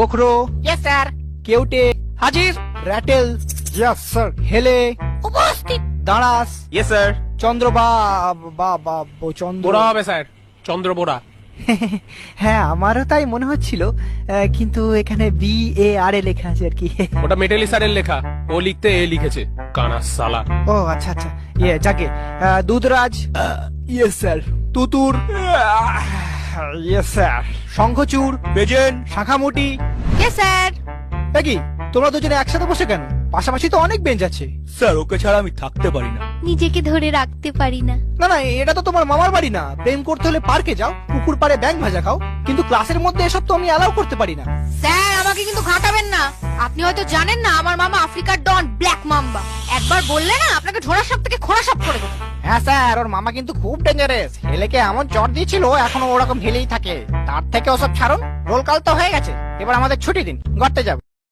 গোখরো, yes sir. কেউটে, হাজির। Ratel, yes sir. হেলে, উপস্থিত। দাঁড়াস, ইয়েস স্যার। চন্দ্র চন্দ্র। বোরা হবে স্যার, চন্দ্র বোরা। হ্যাঁ আমারও তাই মনে হচ্ছিল, কিন্তু এখানে BAR লেখা আছে আর কি। ওটা মেটেলি স্যারের লেখা, ও লিখতে এ লিখেছে, কানা সালা। ও আচ্ছা আচ্ছা, যাকে দুধরাজ, ইয়েস স্যার। তুতুর, ইয়েস স্যার। শঙ্খচূড়, প্রেজেন্ট। শাঁখামুটি। Yes sir. কি তোমরা দুজনে একসাথে বসে কেন? পাশাপাশি তো অনেক বেঞ্চ আছে। স্যার ওকে ছাড়া আমি থাকতে পারি না। নিজেকে ধরে রাখতে পারি না। না না, এটা তো তোমার মামার বাড়ি না। প্রেম করতে হলে পার্কে যাও, পুকুর পাড়ে ব্যাঙ ভাজা খাও, কিন্তু ক্লাসের মধ্যে এসব তো আমি অ্যালাউ করতে পারি না। স্যার আমাকে কিন্তু ঘাটাবেন না। আপনি হয়তো জানেন না আমার মামা আফ্রিকার ডন ব্ল্যাক মাম্বা। একবার বললে না আপনাকে ঝোড়া সাপ থেকে খোড়া সাপ করে দেবো। হ্যাঁ স্যার, ওর মামা কিন্তু খুব ডেঞ্জারাস। হেলেকে এমন চট দিয়েছিল, এখনো ওরকম হেলেই থাকে। তার থেকে ওসব ছাড়ুন, রোল কাল তো হয়ে গেছে। এবার আমাদের ছুটি দিন, গড়তে যাবো।